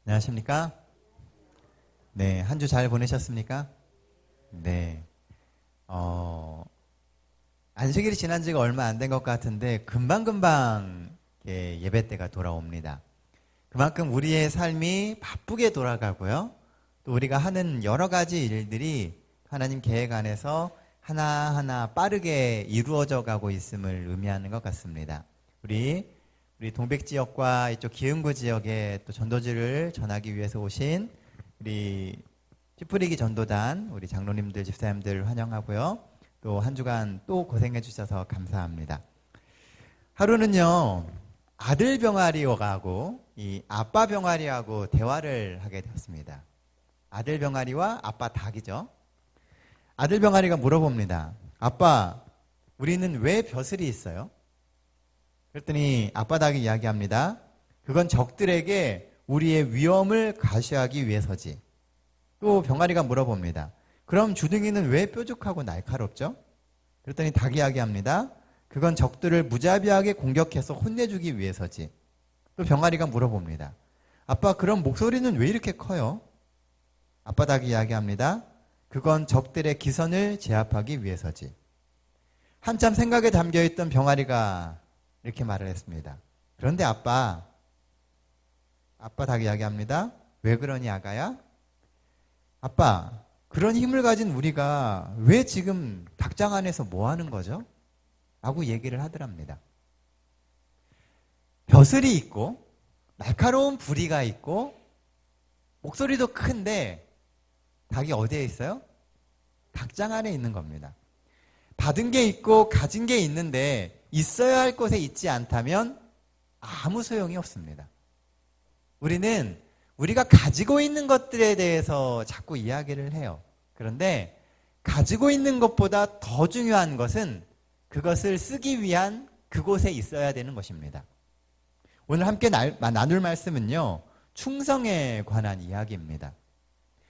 안녕하십니까? 네, 한 주 잘 보내셨습니까? 네. 안식일이 지난 지가 얼마 안 된 것 같은데 금방금방 예배 때가 돌아옵니다. 그만큼 우리의 삶이 바쁘게 돌아가고요. 또 우리가 하는 여러 가지 일들이 하나님 계획 안에서 하나하나 빠르게 이루어져 가고 있음을 의미하는 것 같습니다. 우리 동백 지역과 이쪽 기흥구 지역에 또 전도지를 전하기 위해서 오신 우리 찌푸리기 전도단 우리 장로님들 집사님들 환영하고요. 또 한 주간 또 고생해 주셔서 감사합니다. 하루는요 아들 병아리하고 이 아빠 병아리하고 대화를 하게 되었습니다. 아들 병아리와 아빠 닭이죠. 아들 병아리가 물어봅니다. 아빠, 우리는 왜 벼슬이 있어요? 그랬더니 아빠 닭이 이야기합니다. 그건 적들에게 우리의 위험을 가시하기 위해서지. 또 병아리가 물어봅니다. 그럼 주둥이는 왜 뾰족하고 날카롭죠? 그랬더니 닭이 이야기합니다. 그건 적들을 무자비하게 공격해서 혼내주기 위해서지. 또 병아리가 물어봅니다. 아빠, 그럼 목소리는 왜 이렇게 커요? 아빠 닭이 이야기합니다. 그건 적들의 기선을 제압하기 위해서지. 한참 생각에 담겨있던 병아리가 이렇게 말을 했습니다. 그런데 아빠 닭이 이야기합니다. 왜 그러니 아가야? 아빠, 그런 힘을 가진 우리가 왜 지금 닭장 안에서 뭐 하는 거죠? 라고 얘기를 하더랍니다. 벼슬이 있고 날카로운 부리가 있고 목소리도 큰데 닭이 어디에 있어요? 닭장 안에 있는 겁니다. 받은 게 있고 가진 게 있는데 있어야 할 곳에 있지 않다면 아무 소용이 없습니다. 우리는 우리가 가지고 있는 것들에 대해서 자꾸 이야기를 해요. 그런데 가지고 있는 것보다 더 중요한 것은 그것을 쓰기 위한 그곳에 있어야 되는 것입니다. 오늘 함께 나눌 말씀은요, 충성에 관한 이야기입니다.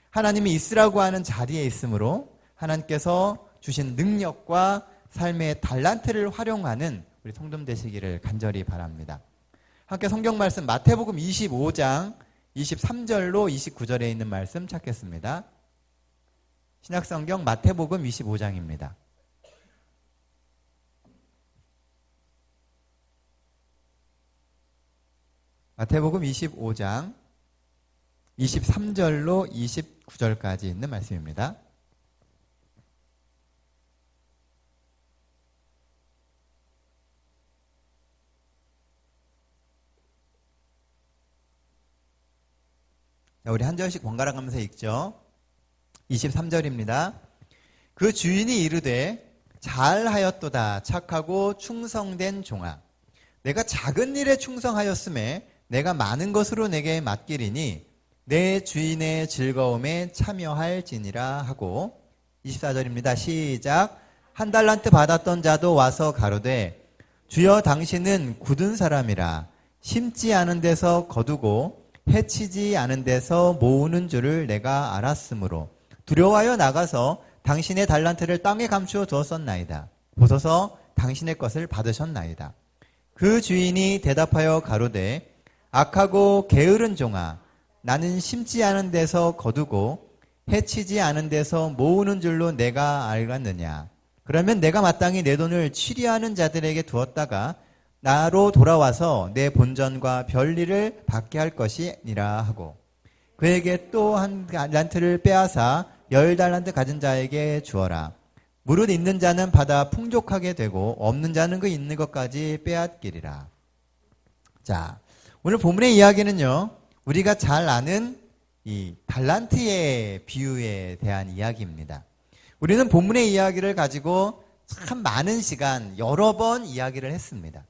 하나님이 있으라고 하는 자리에 있으므로 하나님께서 주신 능력과 삶의 달란트를 활용하는 우리 성도 되시기를 간절히 바랍니다. 함께 성경 말씀 마태복음 25장 23절로 29절에 있는 말씀 찾겠습니다. 신약성경 마태복음 25장입니다. 마태복음 25장 23절로 29절까지 있는 말씀입니다. 자, 우리 한 절씩 번갈아 가면서 읽죠. 23절입니다. 그 주인이 이르되 잘하였도다 착하고 충성된 종아, 내가 작은 일에 충성하였음에 내가 많은 것으로 내게 맡기리니 내 주인의 즐거움에 참여할지니라 하고, 24절입니다. 시작. 한 달란트 받았던 자도 와서 가로되 주여 당신은 굳은 사람이라 심지 않은 데서 거두고 해치지 않은 데서 모으는 줄을 내가 알았으므로 두려워하여 나가서 당신의 달란트를 땅에 감추어 두었었나이다. 보소서 당신의 것을 받으셨나이다. 그 주인이 대답하여 가로되 악하고 게으른 종아, 나는 심지 않은 데서 거두고 해치지 않은 데서 모으는 줄로 내가 알았느냐. 그러면 내가 마땅히 내 돈을 취리하는 자들에게 두었다가 나로 돌아와서 내 본전과 별일을 받게 할 것이니라 하고, 그에게 또 한 달란트를 빼앗아 10달란트 가진 자에게 주어라. 무릇 있는 자는 받아 풍족하게 되고 없는 자는 그 있는 것까지 빼앗기리라. 자, 오늘 본문의 이야기는요, 우리가 잘 아는 이 달란트의 비유에 대한 이야기입니다. 우리는 본문의 이야기를 가지고 참 많은 시간 여러 번 이야기를 했습니다.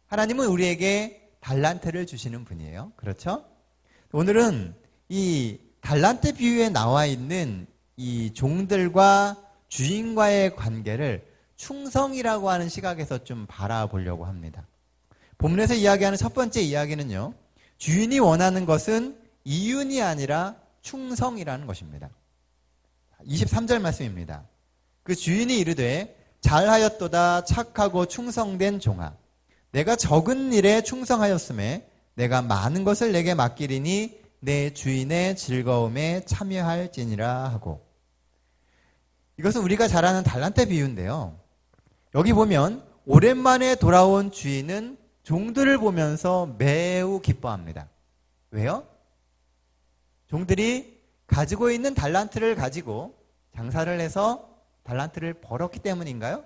하나님은 우리에게 달란트를 주시는 분이에요. 그렇죠? 오늘은 이 달란트 비유에 나와 있는 이 종들과 주인과의 관계를 충성이라고 하는 시각에서 좀 바라보려고 합니다. 본문에서 이야기하는 첫 번째 이야기는요, 주인이 원하는 것은 이윤이 아니라 충성이라는 것입니다. 23절 말씀입니다. 그 주인이 이르되 잘하였도다 착하고 충성된 종아, 내가 적은 일에 충성하였음에 내가 많은 것을 내게 맡기리니 내 주인의 즐거움에 참여할지니라 하고. 이것은 우리가 잘 아는 달란트 비유인데요. 여기 보면 오랜만에 돌아온 주인은 종들을 보면서 매우 기뻐합니다. 왜요? 종들이 가지고 있는 달란트를 가지고 장사를 해서 달란트를 벌었기 때문인가요?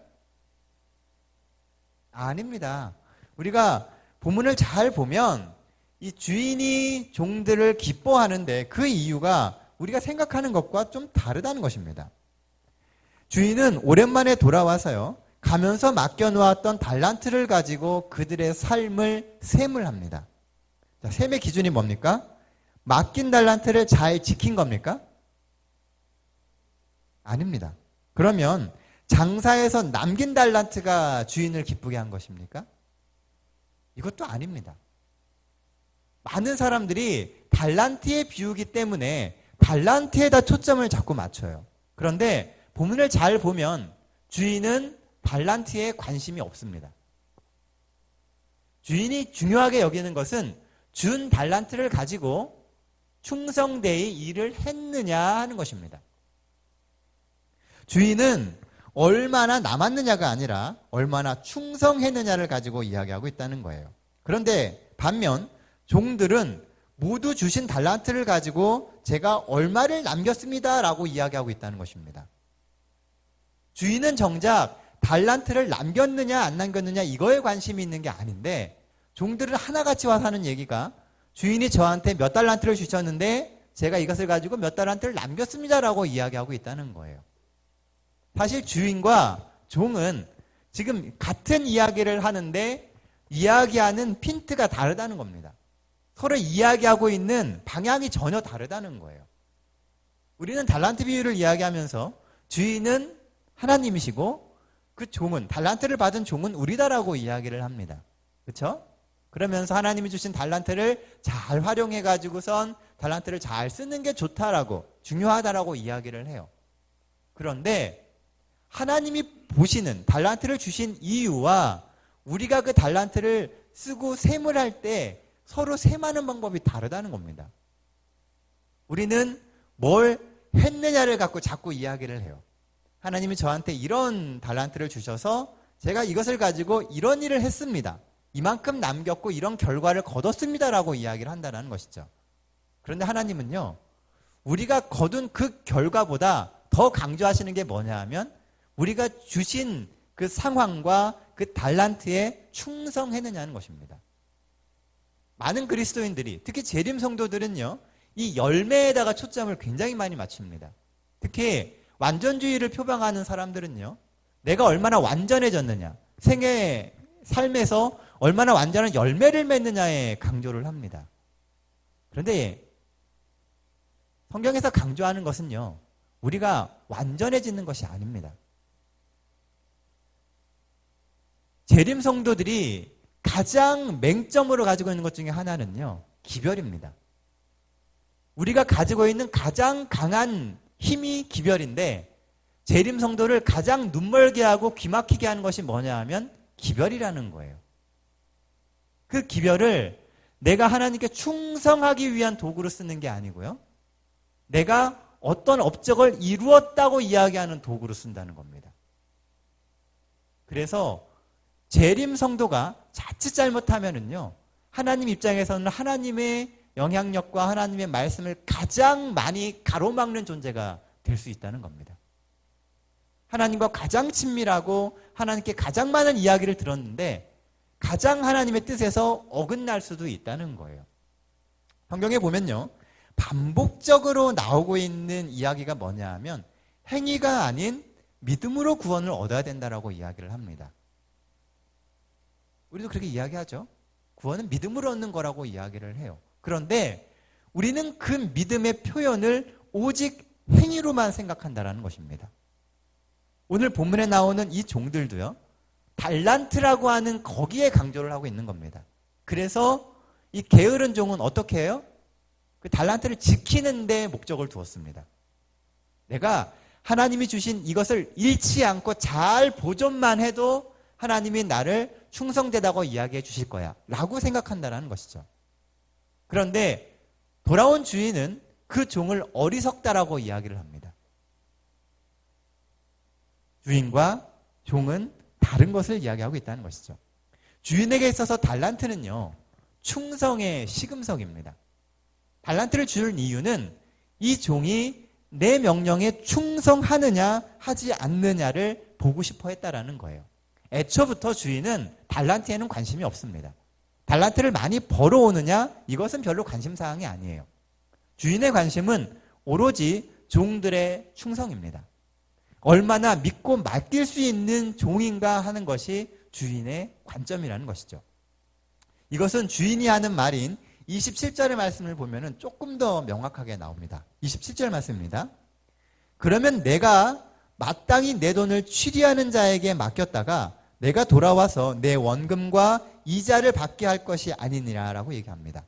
아닙니다. 우리가 본문을 잘 보면 이 주인이 종들을 기뻐하는데 그 이유가 우리가 생각하는 것과 좀 다르다는 것입니다. 주인은 오랜만에 돌아와서요, 가면서 맡겨놓았던 달란트를 가지고 그들의 삶을 셈을 합니다. 자, 셈의 기준이 뭡니까? 맡긴 달란트를 잘 지킨 겁니까? 아닙니다. 그러면 장사에서 남긴 달란트가 주인을 기쁘게 한 것입니까? 이것도 아닙니다. 많은 사람들이 달란트에 비우기 때문에 달란트에다 초점을 자꾸 맞춰요. 그런데 본문을 잘 보면 주인은 달란트에 관심이 없습니다. 주인이 중요하게 여기는 것은 준 달란트를 가지고 충성되이 일을 했느냐 하는 것입니다. 주인은 얼마나 남았느냐가 아니라 얼마나 충성했느냐를 가지고 이야기하고 있다는 거예요. 그런데 반면 종들은 모두 주신 달란트를 가지고 제가 얼마를 남겼습니다 라고 이야기하고 있다는 것입니다. 주인은 정작 달란트를 남겼느냐 안 남겼느냐 이거에 관심이 있는 게 아닌데, 종들은 하나같이 와서 하는 얘기가 주인이 저한테 몇 달란트를 주셨는데 제가 이것을 가지고 몇 달란트를 남겼습니다 라고 이야기하고 있다는 거예요. 사실 주인과 종은 지금 같은 이야기를 하는데 이야기하는 핀트가 다르다는 겁니다. 서로 이야기하고 있는 방향이 전혀 다르다는 거예요. 우리는 달란트 비유를 이야기하면서 주인은 하나님이시고 그 종은, 달란트를 받은 종은 우리다라고 이야기를 합니다. 그렇죠? 그러면서 하나님이 주신 달란트를 잘 활용해 가지고선 달란트를 잘 쓰는 게 좋다라고, 중요하다라고 이야기를 해요. 그런데 하나님이 보시는 달란트를 주신 이유와 우리가 그 달란트를 쓰고 셈을 할 때 서로 셈하는 방법이 다르다는 겁니다. 우리는 뭘 했느냐를 갖고 자꾸 이야기를 해요. 하나님이 저한테 이런 달란트를 주셔서 제가 이것을 가지고 이런 일을 했습니다. 이만큼 남겼고 이런 결과를 거뒀습니다라고 이야기를 한다는 것이죠. 그런데 하나님은요, 우리가 거둔 그 결과보다 더 강조하시는 게 뭐냐 하면 우리가 주신 그 상황과 그 달란트에 충성했느냐는 것입니다. 많은 그리스도인들이, 특히 재림 성도들은요, 이 열매에다가 초점을 굉장히 많이 맞춥니다. 특히 완전주의를 표방하는 사람들은요, 내가 얼마나 완전해졌느냐, 생애 삶에서 얼마나 완전한 열매를 맺느냐에 강조를 합니다. 그런데 성경에서 강조하는 것은요, 우리가 완전해지는 것이 아닙니다. 재림 성도들이 가장 맹점으로 가지고 있는 것 중에 하나는요, 기별입니다. 우리가 가지고 있는 가장 강한 힘이 기별인데, 재림 성도를 가장 눈멀게 하고 귀막히게 하는 것이 뭐냐 하면 기별이라는 거예요. 그 기별을 내가 하나님께 충성하기 위한 도구로 쓰는 게 아니고요, 내가 어떤 업적을 이루었다고 이야기하는 도구로 쓴다는 겁니다. 그래서 재림 성도가 자칫 잘못하면은요, 하나님 입장에서는 하나님의 영향력과 하나님의 말씀을 가장 많이 가로막는 존재가 될 수 있다는 겁니다. 하나님과 가장 친밀하고 하나님께 가장 많은 이야기를 들었는데 가장 하나님의 뜻에서 어긋날 수도 있다는 거예요. 성경에 보면요, 반복적으로 나오고 있는 이야기가 뭐냐 하면 행위가 아닌 믿음으로 구원을 얻어야 된다라고 이야기를 합니다. 우리도 그렇게 이야기하죠. 구원은 믿음으로 얻는 거라고 이야기를 해요. 그런데 우리는 그 믿음의 표현을 오직 행위로만 생각한다는 것입니다. 오늘 본문에 나오는 이 종들도요, 달란트라고 하는 거기에 강조를 하고 있는 겁니다. 그래서 이 게으른 종은 어떻게 해요? 그 달란트를 지키는 데 목적을 두었습니다. 내가 하나님이 주신 이것을 잃지 않고 잘 보존만 해도 하나님이 나를 충성되다고 이야기해 주실 거야 라고 생각한다는 것이죠. 그런데 돌아온 주인은 그 종을 어리석다라고 이야기를 합니다. 주인과 종은 다른 것을 이야기하고 있다는 것이죠. 주인에게 있어서 달란트는요, 충성의 시금석입니다. 달란트를 줄 이유는 이 종이 내 명령에 충성하느냐 하지 않느냐를 보고 싶어 했다라는 거예요. 애초부터 주인은 달란트에는 관심이 없습니다. 달란트를 많이 벌어오느냐, 이것은 별로 관심사항이 아니에요. 주인의 관심은 오로지 종들의 충성입니다. 얼마나 믿고 맡길 수 있는 종인가 하는 것이 주인의 관점이라는 것이죠. 이것은 주인이 하는 말인 27절의 말씀을 보면 조금 더 명확하게 나옵니다. 27절 말씀입니다. 그러면 내가 마땅히 내 돈을 취리하는 자에게 맡겼다가 내가 돌아와서 내 원금과 이자를 받게 할 것이 아니니라라고 얘기합니다.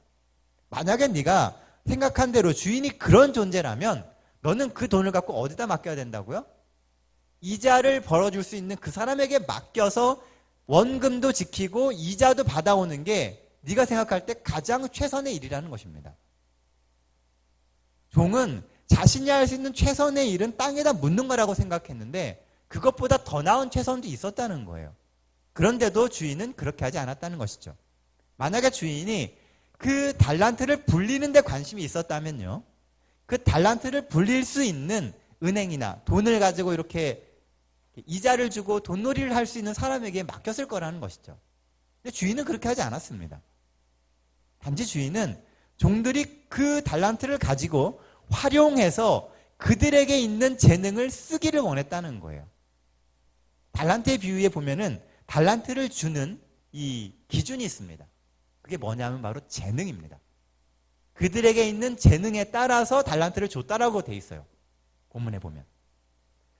만약에 네가 생각한 대로 주인이 그런 존재라면 너는 그 돈을 갖고 어디다 맡겨야 된다고요? 이자를 벌어줄 수 있는 그 사람에게 맡겨서 원금도 지키고 이자도 받아오는 게 네가 생각할 때 가장 최선의 일이라는 것입니다. 종은 자신이 할 수 있는 최선의 일은 땅에다 묻는 거라고 생각했는데 그것보다 더 나은 최선도 있었다는 거예요. 그런데도 주인은 그렇게 하지 않았다는 것이죠. 만약에 주인이 그 달란트를 불리는 데 관심이 있었다면요, 그 달란트를 불릴 수 있는 은행이나 돈을 가지고 이렇게 이자를 주고 돈놀이를 할 수 있는 사람에게 맡겼을 거라는 것이죠. 근데 주인은 그렇게 하지 않았습니다. 단지 주인은 종들이 그 달란트를 가지고 활용해서 그들에게 있는 재능을 쓰기를 원했다는 거예요. 달란트의 비유에 보면은 달란트를 주는 이 기준이 있습니다. 그게 뭐냐면 바로 재능입니다. 그들에게 있는 재능에 따라서 달란트를 줬다라고 돼 있어요. 본문에 보면.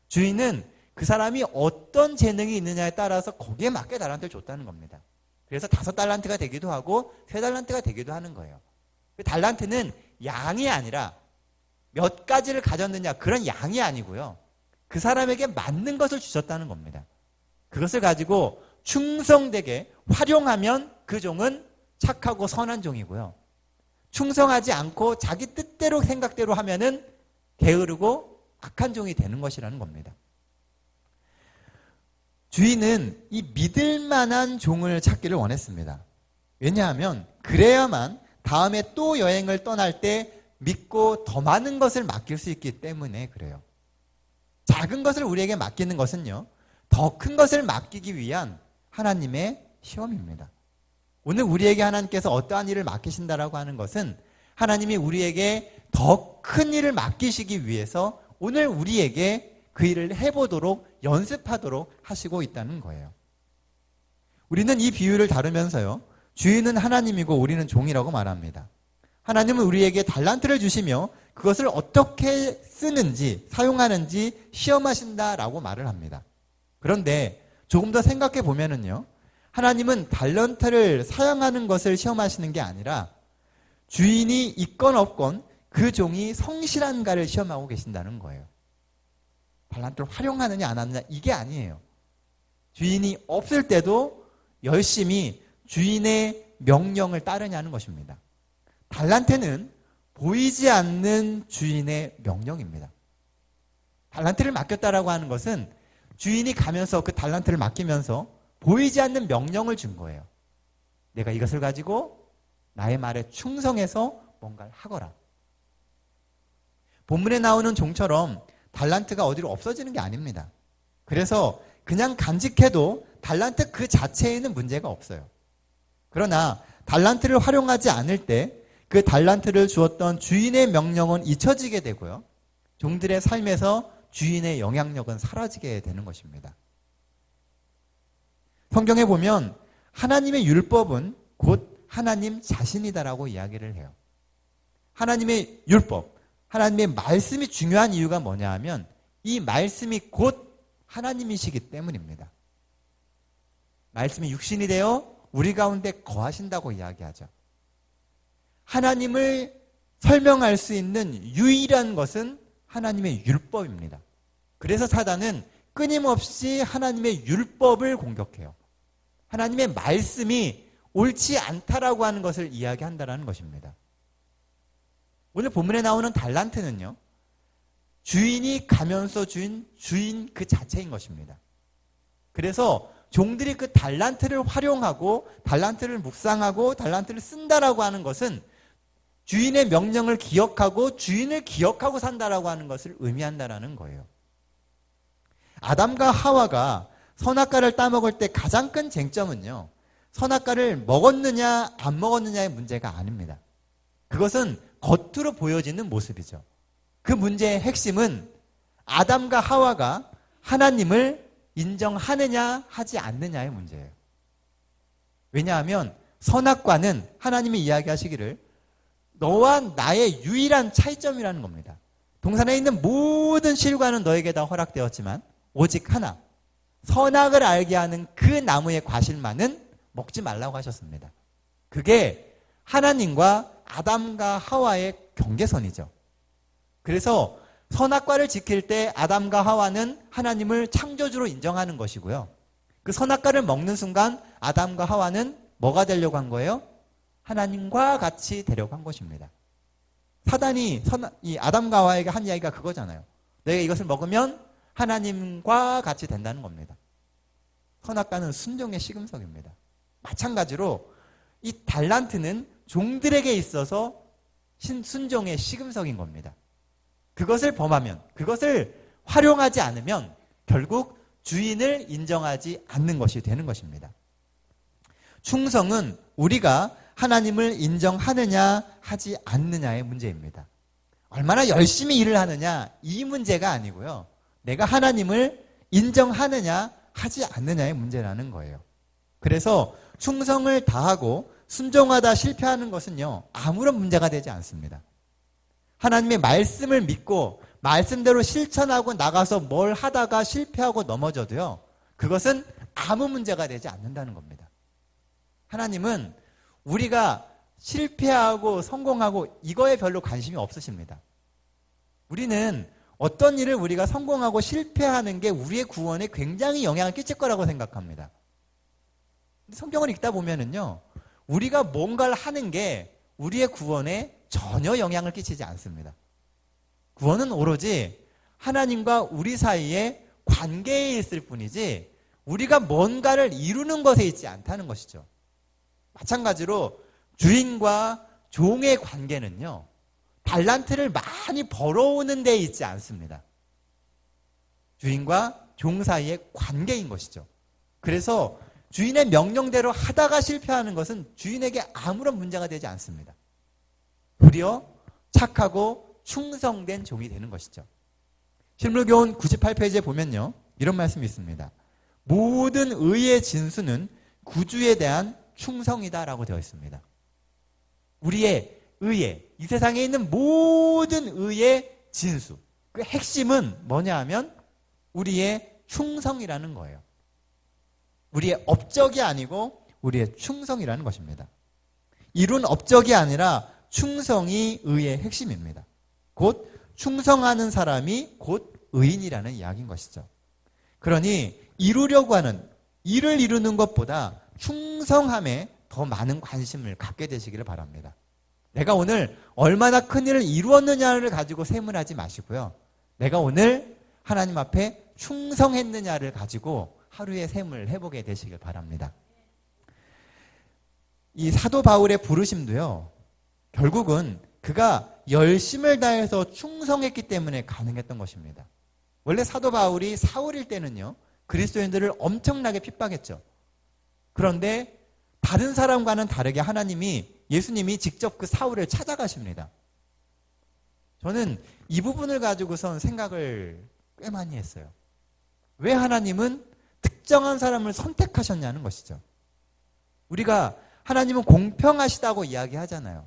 주인은 그 사람이 어떤 재능이 있느냐에 따라서 거기에 맞게 달란트를 줬다는 겁니다. 그래서 5달란트가 되기도 하고 3달란트가 되기도 하는 거예요. 그 달란트는 양이 아니라 몇 가지를 가졌느냐 그런 양이 아니고요. 그 사람에게 맞는 것을 주셨다는 겁니다. 그것을 가지고 충성되게 활용하면 그 종은 착하고 선한 종이고요. 충성하지 않고 자기 뜻대로 생각대로 하면은 게으르고 악한 종이 되는 것이라는 겁니다. 주인은 이 믿을 만한 종을 찾기를 원했습니다. 왜냐하면 그래야만 다음에 또 여행을 떠날 때 믿고 더 많은 것을 맡길 수 있기 때문에 그래요. 작은 것을 우리에게 맡기는 것은요, 더 큰 것을 맡기기 위한 하나님의 시험입니다. 오늘 우리에게 하나님께서 어떠한 일을 맡기신다라고 하는 것은 하나님이 우리에게 더 큰 일을 맡기시기 위해서 오늘 우리에게 그 일을 해보도록 연습하도록 하시고 있다는 거예요. 우리는 이 비유를 다루면서요, 주인은 하나님이고 우리는 종이라고 말합니다. 하나님은 우리에게 달란트를 주시며 그것을 어떻게 쓰는지 사용하는지 시험하신다라고 말을 합니다. 그런데 조금 더 생각해 보면은요, 하나님은 달란트를 사용하는 것을 시험하시는 게 아니라 주인이 있건 없건 그 종이 성실한가를 시험하고 계신다는 거예요. 달란트를 활용하느냐 안 하느냐 이게 아니에요. 주인이 없을 때도 열심히 주인의 명령을 따르냐는 것입니다. 달란트는 보이지 않는 주인의 명령입니다. 달란트를 맡겼다라고 하는 것은 주인이 가면서 그 달란트를 맡기면서 보이지 않는 명령을 준 거예요. 내가 이것을 가지고 나의 말에 충성해서 뭔가를 하거라. 본문에 나오는 종처럼 달란트가 어디로 없어지는 게 아닙니다. 그래서 그냥 간직해도 달란트 그 자체에는 문제가 없어요. 그러나 달란트를 활용하지 않을 때 그 달란트를 주었던 주인의 명령은 잊혀지게 되고요. 종들의 삶에서 주인의 영향력은 사라지게 되는 것입니다. 성경에 보면 하나님의 율법은 곧 하나님 자신이다라고 이야기를 해요. 하나님의 율법, 하나님의 말씀이 중요한 이유가 뭐냐 하면 이 말씀이 곧 하나님이시기 때문입니다. 말씀이 육신이 되어 우리 가운데 거하신다고 이야기하죠. 하나님을 설명할 수 있는 유일한 것은 하나님의 율법입니다. 그래서 사단은 끊임없이 하나님의 율법을 공격해요. 하나님의 말씀이 옳지 않다라고 하는 것을 이야기한다는 것입니다. 오늘 본문에 나오는 달란트는요, 주인이 가면서 주인 그 자체인 것입니다. 그래서 종들이 그 달란트를 활용하고 달란트를 묵상하고 달란트를 쓴다라고 하는 것은 주인의 명령을 기억하고 주인을 기억하고 산다라고 하는 것을 의미한다라는 거예요. 아담과 하와가 선악과를 따먹을 때 가장 큰 쟁점은요, 선악과를 먹었느냐 안 먹었느냐의 문제가 아닙니다. 그것은 겉으로 보여지는 모습이죠. 그 문제의 핵심은 아담과 하와가 하나님을 인정하느냐 하지 않느냐의 문제예요. 왜냐하면 선악과는 하나님이 이야기하시기를 너와 나의 유일한 차이점이라는 겁니다. 동산에 있는 모든 실과는 너에게 다 허락되었지만 오직 하나, 선악을 알게 하는 그 나무의 과실만은 먹지 말라고 하셨습니다. 그게 하나님과 아담과 하와의 경계선이죠. 그래서 선악과를 지킬 때 아담과 하와는 하나님을 창조주로 인정하는 것이고요. 그 선악과를 먹는 순간 아담과 하와는 뭐가 되려고 한 거예요? 하나님과 같이 되려고 한 것입니다. 사단이 이 아담과 하와에게 한 이야기가 그거잖아요. 너희가 이것을 먹으면 하나님과 같이 된다는 겁니다. 선악과는 순종의 시금석입니다. 마찬가지로 이 달란트는 종들에게 있어서 순종의 시금석인 겁니다. 그것을 범하면, 그것을 활용하지 않으면 결국 주인을 인정하지 않는 것이 되는 것입니다. 충성은 우리가 하나님을 인정하느냐 하지 않느냐의 문제입니다. 얼마나 열심히 일을 하느냐 이 문제가 아니고요. 내가 하나님을 인정하느냐 하지 않느냐의 문제라는 거예요. 그래서 충성을 다하고 순종하다 실패하는 것은요, 아무런 문제가 되지 않습니다. 하나님의 말씀을 믿고 말씀대로 실천하고 나가서 뭘 하다가 실패하고 넘어져도요, 그것은 아무 문제가 되지 않는다는 겁니다. 하나님은 우리가 실패하고 성공하고 이거에 별로 관심이 없으십니다. 우리는 어떤 일을 우리가 성공하고 실패하는 게 우리의 구원에 굉장히 영향을 끼칠 거라고 생각합니다. 성경을 읽다 보면은요, 우리가 뭔가를 하는 게 우리의 구원에 전혀 영향을 끼치지 않습니다. 구원은 오로지 하나님과 우리 사이의 관계에 있을 뿐이지 우리가 뭔가를 이루는 것에 있지 않다는 것이죠. 마찬가지로 주인과 종의 관계는요, 달란트를 많이 벌어오는 데 있지 않습니다. 주인과 종 사이의 관계인 것이죠. 그래서 주인의 명령대로 하다가 실패하는 것은 주인에게 아무런 문제가 되지 않습니다. 도리어 착하고 충성된 종이 되는 것이죠. 실물교훈 98페이지에 보면요, 이런 말씀이 있습니다. 모든 의의 진수는 구주에 대한 충성이다라고 되어 있습니다. 우리의 의의, 이 세상에 있는 모든 의의 진수, 그 핵심은 뭐냐 하면 우리의 충성이라는 거예요. 우리의 업적이 아니고 우리의 충성이라는 것입니다. 이룬 업적이 아니라 충성이 의의 핵심입니다. 곧 충성하는 사람이 곧 의인이라는 이야기인 것이죠. 그러니 이루려고 하는, 일을 이루는 것보다 충성함에 더 많은 관심을 갖게 되시기를 바랍니다. 내가 오늘 얼마나 큰 일을 이루었느냐를 가지고 셈을하지 마시고요. 내가 오늘 하나님 앞에 충성했느냐를 가지고 하루의 셈을 해보게 되시길 바랍니다. 이 사도 바울의 부르심도요, 결국은 그가 열심을 다해서 충성했기 때문에 가능했던 것입니다. 원래 사도 바울이 사울일 때는요, 그리스도인들을 엄청나게 핍박했죠. 그런데 다른 사람과는 다르게 예수님이 직접 그 사울을 찾아가십니다. 저는 이 부분을 가지고선 생각을 꽤 많이 했어요. 왜 하나님은 특정한 사람을 선택하셨냐는 것이죠. 우리가 하나님은 공평하시다고 이야기하잖아요.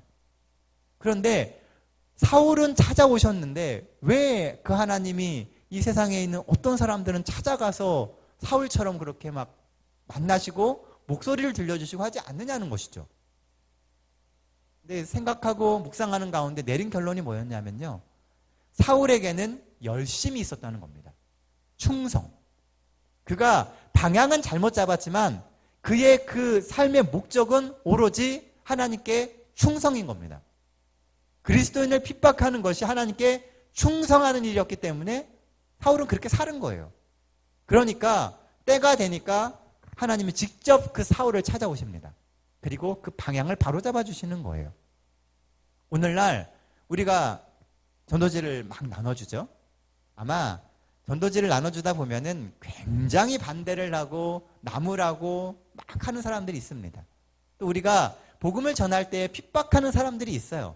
그런데 사울은 찾아오셨는데 왜 그 하나님이 이 세상에 있는 어떤 사람들은 찾아가서 사울처럼 그렇게 막 만나시고 목소리를 들려주시고 하지 않느냐는 것이죠. 근데 생각하고 묵상하는 가운데 내린 결론이 뭐였냐면요, 사울에게는 열심이 있었다는 겁니다. 충성. 그가 방향은 잘못 잡았지만 그의 그 삶의 목적은 오로지 하나님께 충성인 겁니다. 그리스도인을 핍박하는 것이 하나님께 충성하는 일이었기 때문에 사울은 그렇게 사는 거예요. 그러니까 때가 되니까 하나님이 직접 그 사울을 찾아오십니다. 그리고 그 방향을 바로잡아 주시는 거예요. 오늘날 우리가 전도지를 막 나눠주죠. 아마 전도지를 나눠주다 보면은 굉장히 반대를 하고 나무라고 막 하는 사람들이 있습니다. 또 우리가 복음을 전할 때 핍박하는 사람들이 있어요.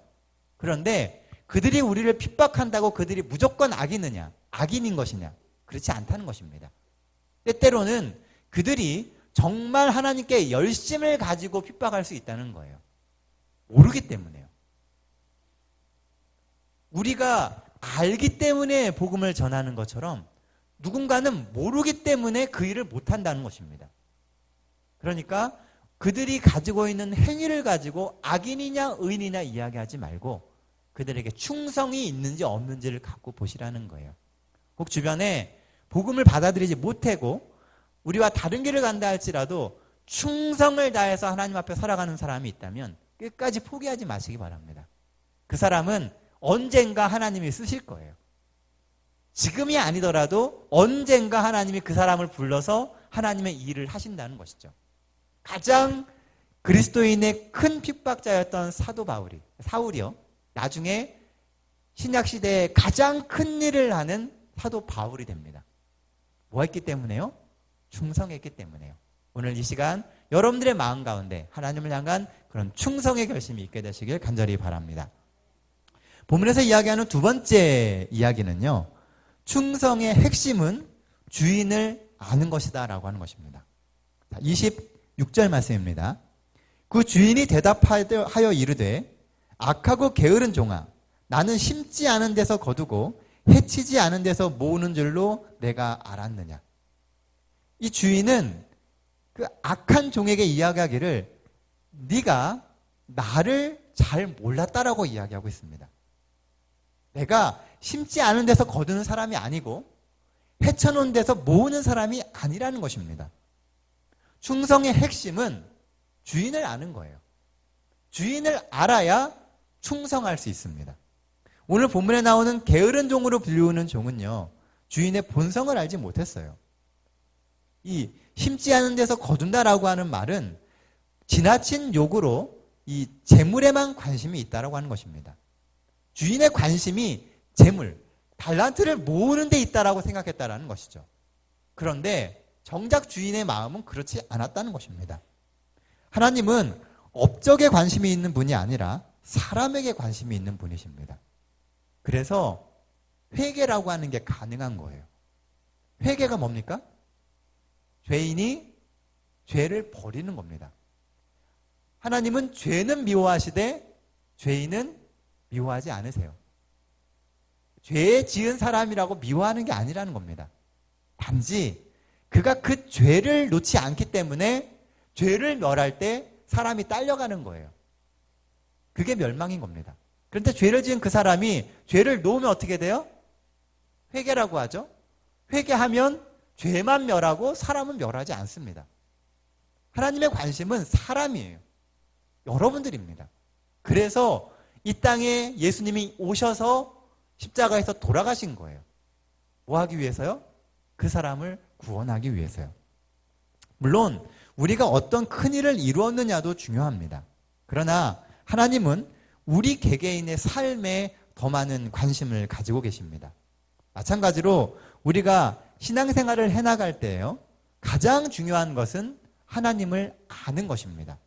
그런데 그들이 우리를 핍박한다고 그들이 무조건 악이느냐, 악인인 것이냐? 그렇지 않다는 것입니다. 때때로는 그들이 정말 하나님께 열심을 가지고 핍박할 수 있다는 거예요. 모르기 때문에요. 우리가 알기 때문에 복음을 전하는 것처럼 누군가는 모르기 때문에 그 일을 못한다는 것입니다. 그러니까 그들이 가지고 있는 행위를 가지고 악인이냐 의인이냐 이야기하지 말고 그들에게 충성이 있는지 없는지를 갖고 보시라는 거예요. 혹 주변에 복음을 받아들이지 못하고 우리와 다른 길을 간다 할지라도 충성을 다해서 하나님 앞에 살아가는 사람이 있다면 끝까지 포기하지 마시기 바랍니다. 그 사람은 언젠가 하나님이 쓰실 거예요. 지금이 아니더라도 언젠가 하나님이 그 사람을 불러서 하나님의 일을 하신다는 것이죠. 가장 그리스도인의 큰 핍박자였던 사도 사울이요. 나중에 신약시대에 가장 큰 일을 하는 사도 바울이 됩니다. 뭐 했기 때문에요? 충성했기 때문에요. 오늘 이 시간 여러분들의 마음 가운데 하나님을 향한 그런 충성의 결심이 있게 되시길 간절히 바랍니다. 본문에서 이야기하는 두 번째 이야기는요. 충성의 핵심은 주인을 아는 것이다 라고 하는 것입니다. 26절 말씀입니다. 그 주인이 대답하여 이르되 악하고 게으른 종아 나는 심지 않은 데서 거두고 해치지 않은 데서 모으는 줄로 내가 알았느냐. 이 주인은 그 악한 종에게 이야기하기를 네가 나를 잘 몰랐다라고 이야기하고 있습니다. 내가 심지 않은 데서 거두는 사람이 아니고 해쳐놓은 데서 모으는 사람이 아니라는 것입니다. 충성의 핵심은 주인을 아는 거예요. 주인을 알아야 충성할 수 있습니다. 오늘 본문에 나오는 게으른 종으로 불리우는 종은요. 주인의 본성을 알지 못했어요. 이 심지 않은 데서 거둔다라고 하는 말은 지나친 욕으로 이 재물에만 관심이 있다라고 하는 것입니다. 주인의 관심이 재물, 달란트를 모으는 데 있다라고 생각했다라는 것이죠. 그런데 정작 주인의 마음은 그렇지 않았다는 것입니다. 하나님은 업적에 관심이 있는 분이 아니라 사람에게 관심이 있는 분이십니다. 그래서 회개라고 하는 게 가능한 거예요. 회개가 뭡니까? 죄인이 죄를 버리는 겁니다. 하나님은 죄는 미워하시되 죄인은 미워하지 않으세요. 죄 지은 사람이라고 미워하는 게 아니라는 겁니다. 단지 그가 그 죄를 놓지 않기 때문에 죄를 멸할 때 사람이 딸려가는 거예요. 그게 멸망인 겁니다. 그런데 죄를 지은 그 사람이 죄를 놓으면 어떻게 돼요? 회개라고 하죠. 회개하면 죄만 멸하고 사람은 멸하지 않습니다. 하나님의 관심은 사람이에요. 여러분들입니다. 그래서 이 땅에 예수님이 오셔서 십자가에서 돌아가신 거예요. 뭐 하기 위해서요? 그 사람을 구원하기 위해서요. 물론 우리가 어떤 큰 일을 이루었느냐도 중요합니다. 그러나 하나님은 우리 개개인의 삶에 더 많은 관심을 가지고 계십니다. 마찬가지로 우리가 신앙생활을 해나갈 때요. 가장 중요한 것은 하나님을 아는 것입니다.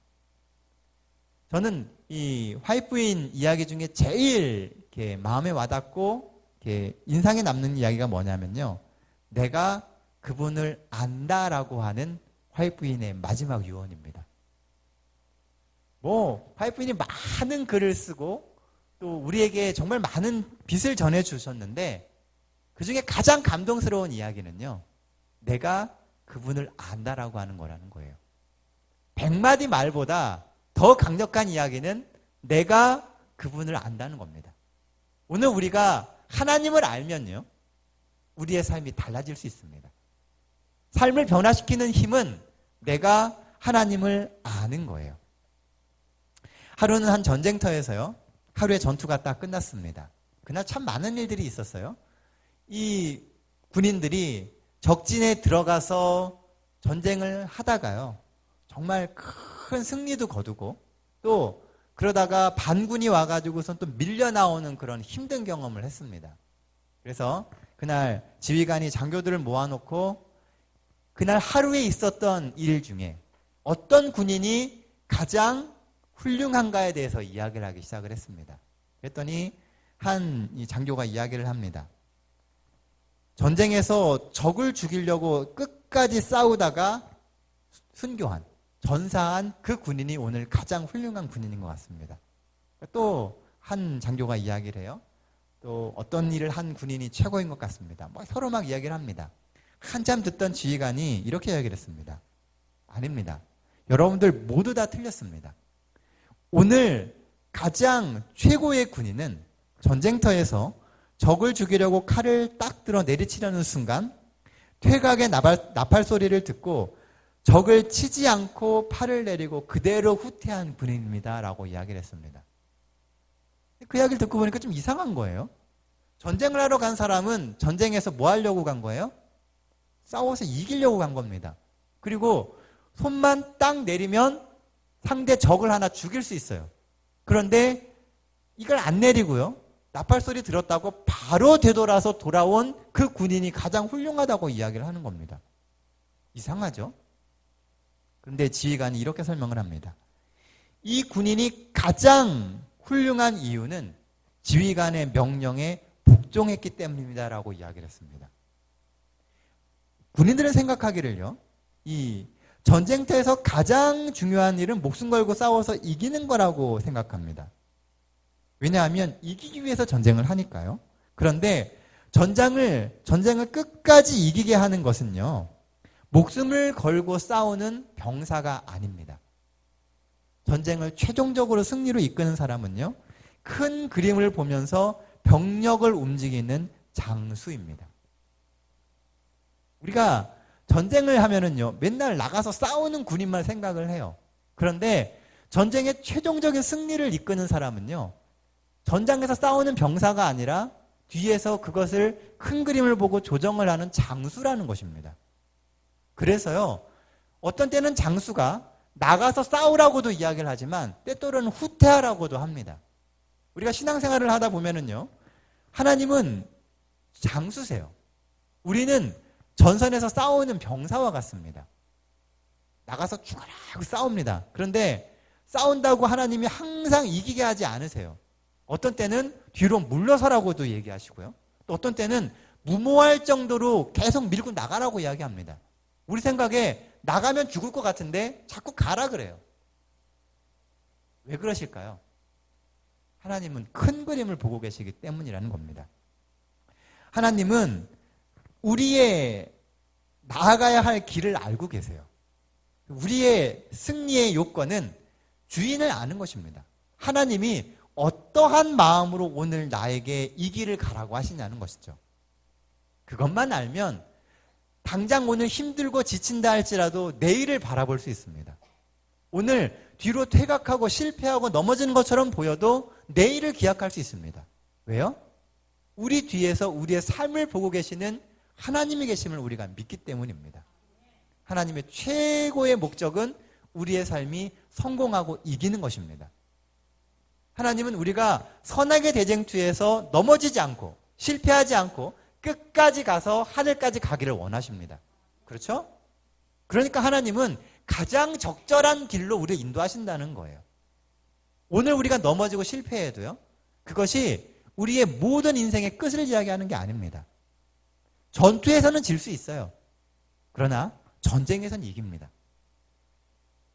저는 이 화이트부인 이야기 중에 제일 이렇게 마음에 와닿고 이렇게 인상에 남는 이야기가 뭐냐면요. 내가 그분을 안다라고 하는 화이트부인의 마지막 유언입니다. 화이트부인이 많은 글을 쓰고 또 우리에게 정말 많은 빛을 전해주셨는데 그 중에 가장 감동스러운 이야기는요. 내가 그분을 안다라고 하는 거라는 거예요. 100마디 말보다 더 강력한 이야기는 내가 그분을 안다는 겁니다. 오늘 우리가 하나님을 알면요. 우리의 삶이 달라질 수 있습니다. 삶을 변화시키는 힘은 내가 하나님을 아는 거예요. 하루는 한 전쟁터에서요. 하루에 전투가 딱 끝났습니다. 그날 참 많은 일들이 있었어요. 이 군인들이 적진에 들어가서 전쟁을 하다가요. 정말 큰 승리도 거두고 또 그러다가 반군이 와가지고선 또 밀려 나오는 그런 힘든 경험을 했습니다. 그래서 그날 지휘관이 장교들을 모아놓고 그날 하루에 있었던 일 중에 어떤 군인이 가장 훌륭한가에 대해서 이야기를 하기 시작을 했습니다. 그랬더니 한 이 장교가 이야기를 합니다. 전쟁에서 적을 죽이려고 끝까지 싸우다가 순교한, 전사한 그 군인이 오늘 가장 훌륭한 군인인 것 같습니다. 또 한 장교가 이야기를 해요. 또 어떤 일을 한 군인이 최고인 것 같습니다. 서로 막 이야기를 합니다. 한참 듣던 지휘관이 이렇게 이야기를 했습니다. 아닙니다. 여러분들 모두 다 틀렸습니다. 오늘 가장 최고의 군인은 전쟁터에서 적을 죽이려고 칼을 딱 들어 내리치려는 순간 퇴각의 나팔 소리를 듣고 적을 치지 않고 팔을 내리고 그대로 후퇴한 군인입니다. 라고 이야기를 했습니다. 그 이야기를 듣고 보니까 좀 이상한 거예요. 전쟁을 하러 간 사람은 전쟁에서 뭐 하려고 간 거예요? 싸워서 이기려고 간 겁니다. 그리고 손만 딱 내리면 상대 적을 하나 죽일 수 있어요. 그런데 이걸 안 내리고요. 나팔 소리 들었다고 바로 되돌아서 돌아온 그 군인이 가장 훌륭하다고 이야기를 하는 겁니다. 이상하죠? 그런데 지휘관이 이렇게 설명을 합니다. 이 군인이 가장 훌륭한 이유는 지휘관의 명령에 복종했기 때문입니다라고 이야기를 했습니다. 군인들은 생각하기를요. 이 전쟁터에서 가장 중요한 일은 목숨 걸고 싸워서 이기는 거라고 생각합니다. 왜냐하면 이기기 위해서 전쟁을 하니까요. 그런데 전쟁을 끝까지 이기게 하는 것은요. 목숨을 걸고 싸우는 병사가 아닙니다. 전쟁을 최종적으로 승리로 이끄는 사람은요. 큰 그림을 보면서 병력을 움직이는 장수입니다. 우리가 전쟁을 하면은요. 맨날 나가서 싸우는 군인만 생각을 해요. 그런데 전쟁의 최종적인 승리를 이끄는 사람은요. 전장에서 싸우는 병사가 아니라 뒤에서 그것을 큰 그림을 보고 조정을 하는 장수라는 것입니다. 그래서요. 어떤 때는 장수가 나가서 싸우라고도 이야기를 하지만 때때로는 후퇴하라고도 합니다. 우리가 신앙생활을 하다 보면은요. 하나님은 장수세요. 우리는 전선에서 싸우는 병사와 같습니다. 나가서 죽어라 하고 싸웁니다. 그런데 싸운다고 하나님이 항상 이기게 하지 않으세요. 어떤 때는 뒤로 물러서라고도 얘기하시고요. 또 어떤 때는 무모할 정도로 계속 밀고 나가라고 이야기합니다. 우리 생각에 나가면 죽을 것 같은데 자꾸 가라 그래요. 왜 그러실까요? 하나님은 큰 그림을 보고 계시기 때문이라는 겁니다. 하나님은 우리의 나아가야 할 길을 알고 계세요. 우리의 승리의 요건은 주인을 아는 것입니다. 하나님이 어떠한 마음으로 오늘 나에게 이 길을 가라고 하시냐는 것이죠. 그것만 알면 당장 오늘 힘들고 지친다 할지라도 내일을 바라볼 수 있습니다. 오늘 뒤로 퇴각하고 실패하고 넘어지는 것처럼 보여도 내일을 기약할 수 있습니다. 왜요? 우리 뒤에서 우리의 삶을 보고 계시는 하나님이 계심을 우리가 믿기 때문입니다. 하나님의 최고의 목적은 우리의 삶이 성공하고 이기는 것입니다. 하나님은 우리가 선악의 대쟁투에서 넘어지지 않고 실패하지 않고 끝까지 가서 하늘까지 가기를 원하십니다. 그렇죠? 그러니까 하나님은 가장 적절한 길로 우리를 인도하신다는 거예요. 오늘 우리가 넘어지고 실패해도요. 그것이 우리의 모든 인생의 끝을 이야기하는 게 아닙니다. 전투에서는 질 수 있어요. 그러나 전쟁에서는 이깁니다.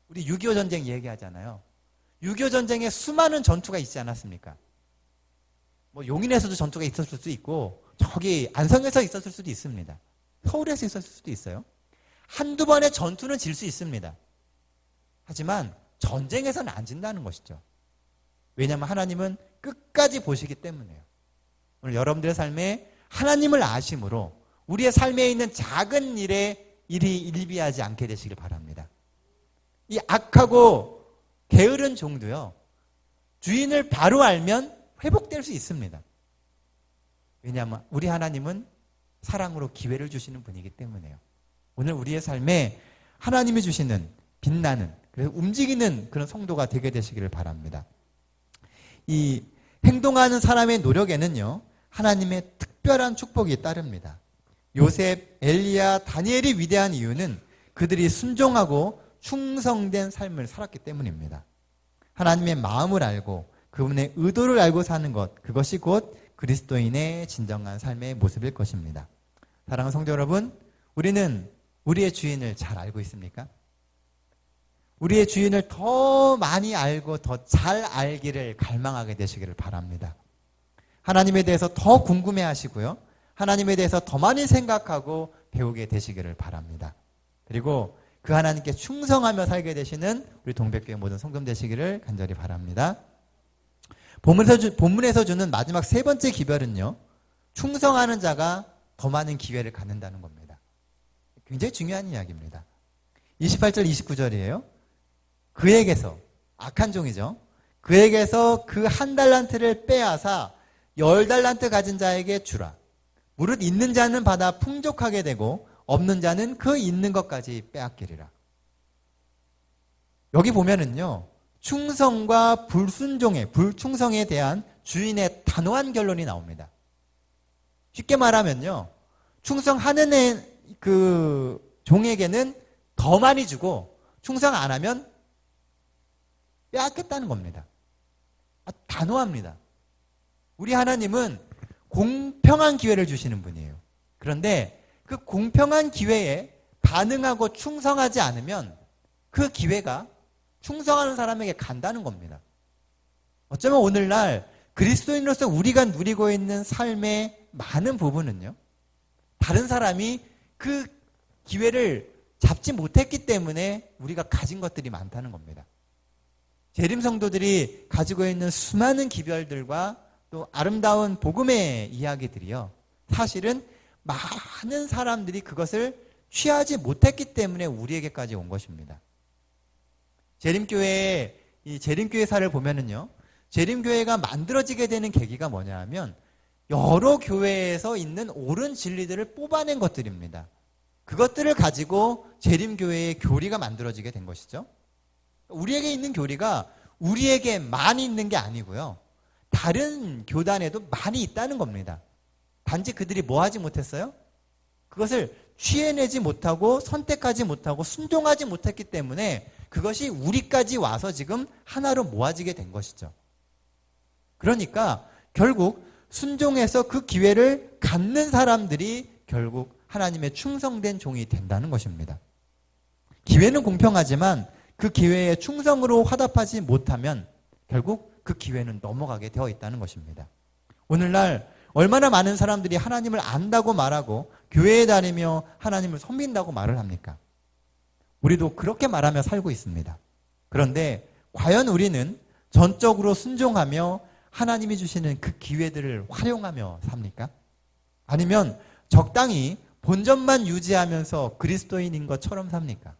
우리 6.25 전쟁 얘기하잖아요. 6.25 전쟁에 수많은 전투가 있지 않았습니까? 뭐 용인에서도 전투가 있었을 수도 있고 저기 안성에서 있었을 수도 있습니다. 서울에서 있었을 수도 있어요. 한두 번의 전투는 질 수 있습니다. 하지만 전쟁에서는 안 진다는 것이죠. 왜냐하면 하나님은 끝까지 보시기 때문이에요. 오늘 여러분들의 삶에 하나님을 아심으로 우리의 삶에 있는 작은 일에 일이 일비하지 않게 되시길 바랍니다. 이 악하고 게으른 종도요. 주인을 바로 알면 회복될 수 있습니다. 왜냐하면 우리 하나님은 사랑으로 기회를 주시는 분이기 때문에요. 오늘 우리의 삶에 하나님이 주시는 빛나는, 그래서 움직이는 그런 성도가 되게 되시기를 바랍니다. 이 행동하는 사람의 노력에는요, 하나님의 특별한 축복이 따릅니다. 요셉, 엘리야, 다니엘이 위대한 이유는 그들이 순종하고 충성된 삶을 살았기 때문입니다. 하나님의 마음을 알고 그분의 의도를 알고 사는 것, 그것이 곧 그리스도인의 진정한 삶의 모습일 것입니다. 사랑하는 성도 여러분, 우리는 우리의 주인을 잘 알고 있습니까? 우리의 주인을 더 많이 알고 더 잘 알기를 갈망하게 되시기를 바랍니다. 하나님에 대해서 더 궁금해 하시고요. 하나님에 대해서 더 많이 생각하고 배우게 되시기를 바랍니다. 그리고 그 하나님께 충성하며 살게 되시는 우리 동백교회 모든 성도 되시기를 간절히 바랍니다. 본문에서 주는 마지막 세 번째 기별은요, 충성하는 자가 더 많은 기회를 갖는다는 겁니다. 굉장히 중요한 이야기입니다. 28절 29절이에요. 그에게서, 악한 종이죠, 그에게서 그 1달란트를 빼앗아 10달란트 가진 자에게 주라. 무릇 있는 자는 받아 풍족하게 되고 없는 자는 그 있는 것까지 빼앗기리라. 여기 보면은요, 충성과 불충성에 대한 주인의 단호한 결론이 나옵니다. 쉽게 말하면요, 충성하는 그 종에게는 더 많이 주고 충성 안 하면 빼앗겠다는 겁니다. 단호합니다. 우리 하나님은 공평한 기회를 주시는 분이에요. 그런데 그 공평한 기회에 반응하고 충성하지 않으면 그 기회가 충성하는 사람에게 간다는 겁니다. 어쩌면 오늘날 그리스도인으로서 우리가 누리고 있는 삶의 많은 부분은요, 다른 사람이 그 기회를 잡지 못했기 때문에 우리가 가진 것들이 많다는 겁니다. 재림 성도들이 가지고 있는 수많은 기별들과 또 아름다운 복음의 이야기들이요, 사실은 많은 사람들이 그것을 취하지 못했기 때문에 우리에게까지 온 것입니다. 재림교회의 이 재림교회사를 보면은요, 재림교회가 만들어지게 되는 계기가 뭐냐 하면 여러 교회에서 있는 옳은 진리들을 뽑아낸 것들입니다. 그것들을 가지고 재림교회의 교리가 만들어지게 된 것이죠. 우리에게 있는 교리가 우리에게 많이 있는 게 아니고요, 다른 교단에도 많이 있다는 겁니다. 단지 그들이 뭐 하지 못했어요? 그것을 취해내지 못하고 선택하지 못하고 순종하지 못했기 때문에 그것이 우리까지 와서 지금 하나로 모아지게 된 것이죠. 그러니까 결국 순종해서 그 기회를 갖는 사람들이 결국 하나님의 충성된 종이 된다는 것입니다. 기회는 공평하지만 그 기회에 충성으로 화답하지 못하면 결국 그 기회는 넘어가게 되어 있다는 것입니다. 오늘날 얼마나 많은 사람들이 하나님을 안다고 말하고 교회에 다니며 하나님을 섬긴다고 말을 합니까? 우리도 그렇게 말하며 살고 있습니다. 그런데 과연 우리는 전적으로 순종하며 하나님이 주시는 그 기회들을 활용하며 삽니까? 아니면 적당히 본전만 유지하면서 그리스도인인 것처럼 삽니까?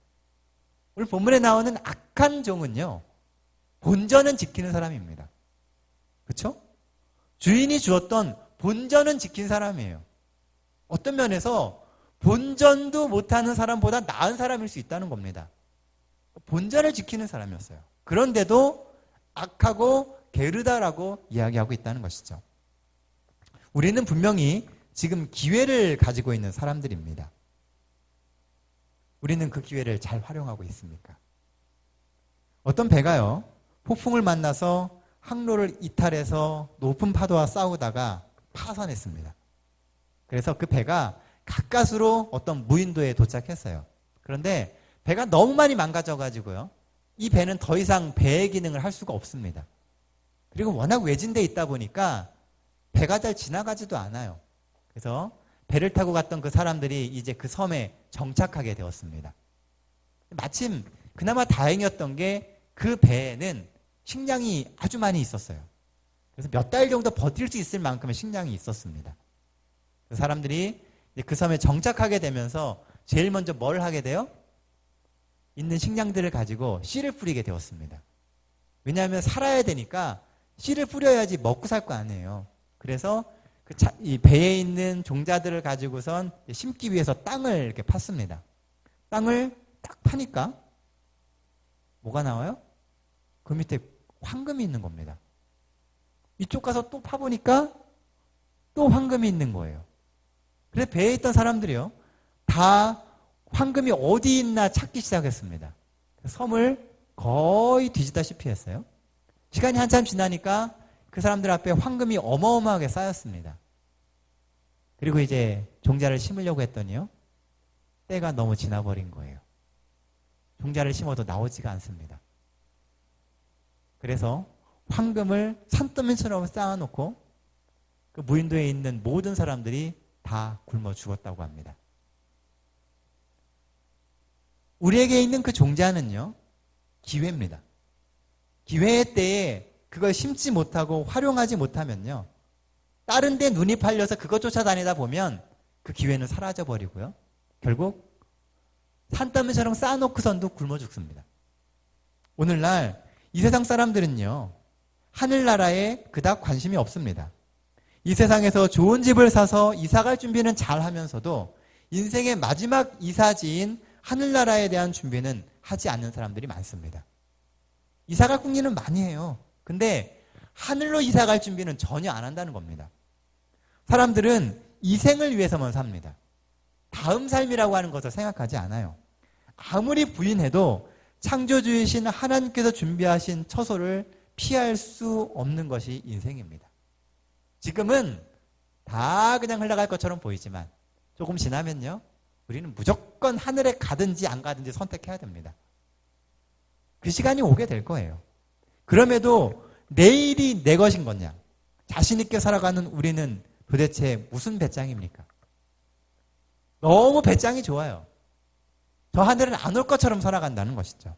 오늘 본문에 나오는 악한 종은요, 본전은 지키는 사람입니다. 그렇죠? 주인이 주었던 본전은 지킨 사람이에요. 어떤 면에서 본전도 못하는 사람보다 나은 사람일 수 있다는 겁니다. 본전을 지키는 사람이었어요. 그런데도 악하고 게으르다라고 이야기하고 있다는 것이죠. 우리는 분명히 지금 기회를 가지고 있는 사람들입니다. 우리는 그 기회를 잘 활용하고 있습니까? 어떤 배가요, 폭풍을 만나서 항로를 이탈해서 높은 파도와 싸우다가 파산했습니다. 그래서 그 배가 가까스로 어떤 무인도에 도착했어요. 그런데 배가 너무 많이 망가져가지고요, 이 배는 더 이상 배의 기능을 할 수가 없습니다. 그리고 워낙 외진데 있다 보니까 배가 잘 지나가지도 않아요. 그래서 배를 타고 갔던 그 사람들이 이제 그 섬에 정착하게 되었습니다. 마침 그나마 다행이었던 게 그 배에는 식량이 아주 많이 있었어요. 그래서 몇 달 정도 버틸 수 있을 만큼의 식량이 있었습니다. 그 사람들이 그 섬에 정착하게 되면서 제일 먼저 뭘 하게 돼요? 있는 식량들을 가지고 씨를 뿌리게 되었습니다. 왜냐하면 살아야 되니까 씨를 뿌려야지 먹고 살 거 아니에요. 그래서 이 배에 있는 종자들을 가지고선 심기 위해서 땅을 이렇게 팠습니다. 땅을 딱 파니까 뭐가 나와요? 그 밑에 황금이 있는 겁니다. 이쪽 가서 또 파보니까 또 황금이 있는 거예요. 그래서 배에 있던 사람들이요, 다 황금이 어디 있나 찾기 시작했습니다. 섬을 거의 뒤지다시피 했어요. 시간이 한참 지나니까 그 사람들 앞에 황금이 어마어마하게 쌓였습니다. 그리고 이제 종자를 심으려고 했더니요, 때가 너무 지나버린 거예요. 종자를 심어도 나오지가 않습니다. 그래서 황금을 산더미처럼 쌓아놓고 그 무인도에 있는 모든 사람들이 다 굶어 죽었다고 합니다. 우리에게 있는 그 종자는요, 기회입니다. 기회의 때에 그걸 심지 못하고 활용하지 못하면요, 다른 데 눈이 팔려서 그것 쫓아다니다 보면 그 기회는 사라져버리고요, 결국 산더미처럼 쌓아놓고선도 굶어 죽습니다. 오늘날 이 세상 사람들은요, 하늘나라에 그닥 관심이 없습니다. 이 세상에서 좋은 집을 사서 이사갈 준비는 잘 하면서도 인생의 마지막 이사지인 하늘나라에 대한 준비는 하지 않는 사람들이 많습니다. 이사갈 궁리는 많이 해요. 근데 하늘로 이사갈 준비는 전혀 안 한다는 겁니다. 사람들은 이 생을 위해서만 삽니다. 다음 삶이라고 하는 것을 생각하지 않아요. 아무리 부인해도 창조주이신 하나님께서 준비하신 처소를 피할 수 없는 것이 인생입니다. 지금은 다 그냥 흘러갈 것처럼 보이지만 조금 지나면요, 우리는 무조건 하늘에 가든지 안 가든지 선택해야 됩니다. 그 시간이 오게 될 거예요. 그럼에도 내일이 내 것인 거냐, 자신 있게 살아가는 우리는 도대체 무슨 배짱입니까? 너무 배짱이 좋아요. 저 하늘은 안 올 것처럼 살아간다는 것이죠.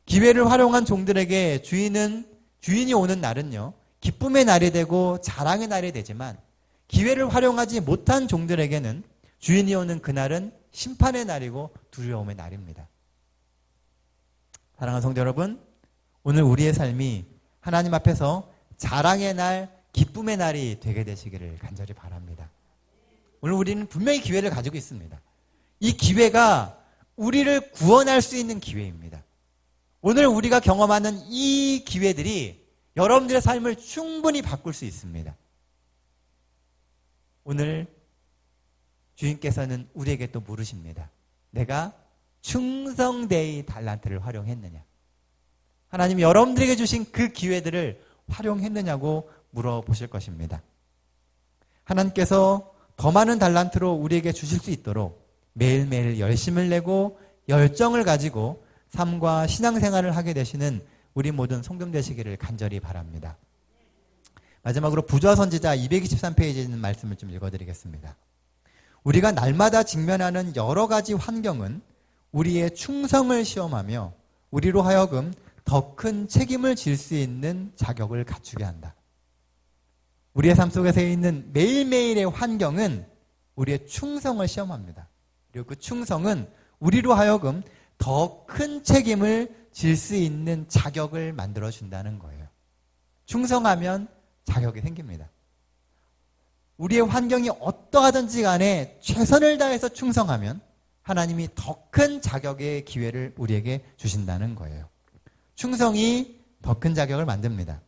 기회를 활용한 종들에게 주인이 오는 날은요, 기쁨의 날이 되고 자랑의 날이 되지만, 기회를 활용하지 못한 종들에게는 주인이 오는 그날은 심판의 날이고 두려움의 날입니다. 사랑하는 성도 여러분, 오늘 우리의 삶이 하나님 앞에서 자랑의 날, 기쁨의 날이 되게 되시기를 간절히 바랍니다. 오늘 우리는 분명히 기회를 가지고 있습니다. 이 기회가 우리를 구원할 수 있는 기회입니다. 오늘 우리가 경험하는 이 기회들이 여러분들의 삶을 충분히 바꿀 수 있습니다. 오늘 주인께서는 우리에게 또 물으십니다. 내가 충성되이 달란트를 활용했느냐? 하나님이 여러분들에게 주신 그 기회들을 활용했느냐고 물어보실 것입니다. 하나님께서 더 많은 달란트로 우리에게 주실 수 있도록 매일매일 열심을 내고 열정을 가지고 삶과 신앙생활을 하게 되시는 우리 모든 성도 되시기를 간절히 바랍니다. 마지막으로 부조화 선지자 223페이지에 있는 말씀을 좀 읽어드리겠습니다. 우리가 날마다 직면하는 여러 가지 환경은 우리의 충성을 시험하며 우리로 하여금 더 큰 책임을 질 수 있는 자격을 갖추게 한다. 우리의 삶 속에서 있는 매일매일의 환경은 우리의 충성을 시험합니다. 그리고 그 충성은 우리로 하여금 더 큰 책임을 질 수 있는 자격을 만들어준다는 거예요. 충성하면 자격이 생깁니다. 우리의 환경이 어떠하든지 간에 최선을 다해서 충성하면 하나님이 더 큰 자격의 기회를 우리에게 주신다는 거예요. 충성이 더 큰 자격을 만듭니다.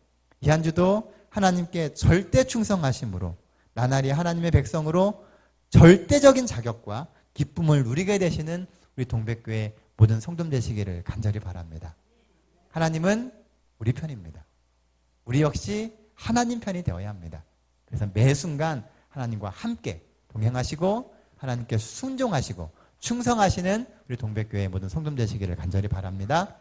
이 한 주도 하나님께 절대 충성하심으로 나날이 하나님의 백성으로 절대적인 자격과 기쁨을 누리게 되시는 우리 동백교회 모든 성도 되시기를 간절히 바랍니다. 하나님은 우리 편입니다. 우리 역시 하나님 편이 되어야 합니다. 그래서 매 순간 하나님과 함께 동행하시고 하나님께 순종하시고 충성하시는 우리 동백교회 모든 성도 되시기를 간절히 바랍니다.